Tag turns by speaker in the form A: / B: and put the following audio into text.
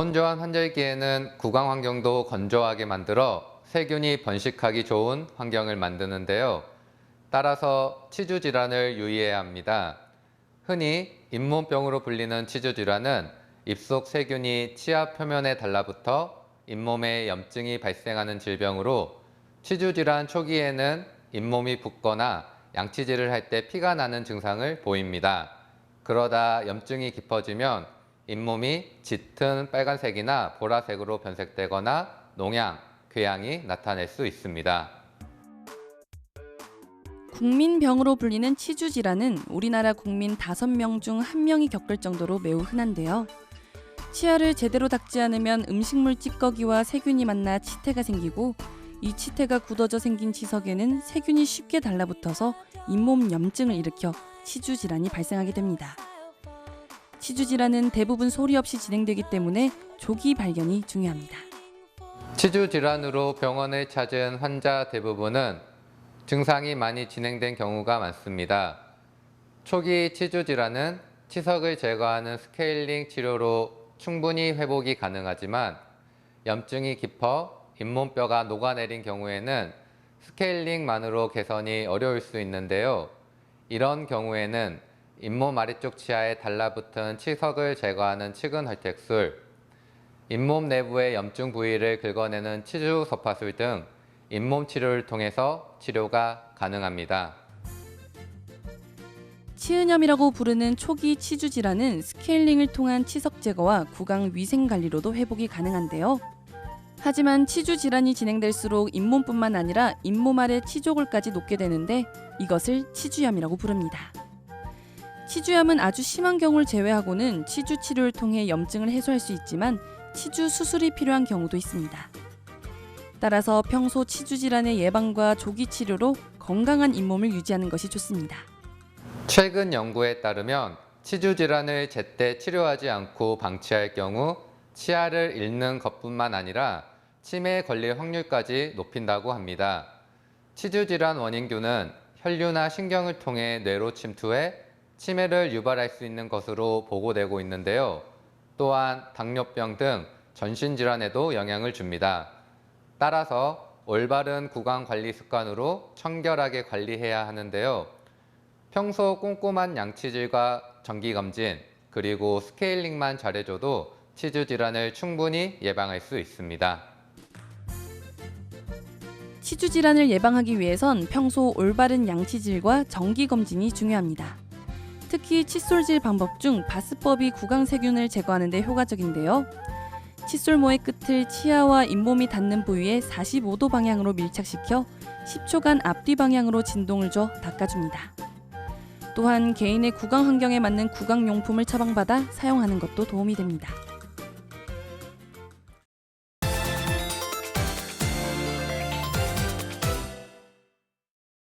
A: 고온저온 환절기에는 구강 환경도 건조하게 만들어 세균이 번식하기 좋은 환경을 만드는데요. 따라서 치주 질환을 유의해야 합니다. 흔히 잇몸병으로 불리는 치주 질환은 입속 세균이 치아 표면에 달라붙어 잇몸에 염증이 발생하는 질병으로 치주 질환 초기에는 잇몸이 붓거나 양치질을 할 때 피가 나는 증상을 보입니다. 그러다 염증이 깊어지면 잇몸이 짙은 빨간색이나 보라색으로 변색되거나 농양, 궤양이 나타날 수 있습니다.
B: 국민병으로 불리는 치주 질환은 우리나라 국민 5명 중 1명이 겪을 정도로 매우 흔한데요. 치아를 제대로 닦지 않으면 음식물 찌꺼기와 세균이 만나 치태가 생기고 이 치태가 굳어져 생긴 치석에는 세균이 쉽게 달라붙어서 잇몸 염증을 일으켜 치주 질환이 발생하게 됩니다. 치주 질환은 대부분 소리 없이 진행되기 때문에 조기 발견이 중요합니다.
A: 치주 질환으로 병원을 찾은 환자 대부분은 증상이 많이 진행된 경우가 많습니다. 초기 치주 질환은 치석을 제거하는 스케일링 치료로 충분히 회복이 가능하지만 염증이 깊어 잇몸뼈가 녹아내린 경우에는 스케일링만으로 개선이 어려울 수 있는데요. 이런 경우에는 잇몸 아래쪽 치아에 달라붙은 치석을 제거하는 치근 헐텍술, 잇몸 내부의 염증 부위를 긁어내는 치주 섭파술 등 잇몸 치료를 통해서 치료가 가능합니다.
B: 치은염이라고 부르는 초기 치주 질환은 스케일링을 통한 치석 제거와 구강 위생 관리로도 회복이 가능한데요. 하지만 치주 질환이 진행될수록 잇몸뿐만 아니라 잇몸 아래 치조골까지 녹게 되는데 이것을 치주염이라고 부릅니다. 치주염은 아주 심한 경우를 제외하고는 치주 치료를 통해 염증을 해소할 수 있지만 치주 수술이 필요한 경우도 있습니다. 따라서 평소 치주 질환의 예방과 조기 치료로 건강한 잇몸을 유지하는 것이 좋습니다.
A: 최근 연구에 따르면 치주 질환을 제때 치료하지 않고 방치할 경우 치아를 잃는 것뿐만 아니라 치매에 걸릴 확률까지 높인다고 합니다. 치주 질환 원인균은 혈류나 신경을 통해 뇌로 침투해 치매를 유발할 수 있는 것으로 보고되고 있는데요. 또한 당뇨병 등 전신질환에도 영향을 줍니다. 따라서 올바른 구강 관리 습관으로 청결하게 관리해야 하는데요. 평소 꼼꼼한 양치질과 정기검진, 그리고 스케일링만 잘해줘도 치주 질환을 충분히 예방할 수 있습니다.
B: 치주 질환을 예방하기 위해선 평소 올바른 양치질과 정기검진이 중요합니다. 특히 칫솔질 방법 중 바스법이 구강 세균을 제거하는 데 효과적인데요. 칫솔모의 끝을 치아와 잇몸이 닿는 부위에 45도 방향으로 밀착시켜 10초간 앞뒤 방향으로 진동을 줘 닦아줍니다. 또한 개인의 구강 환경에 맞는 구강용품을 처방받아 사용하는 것도 도움이 됩니다.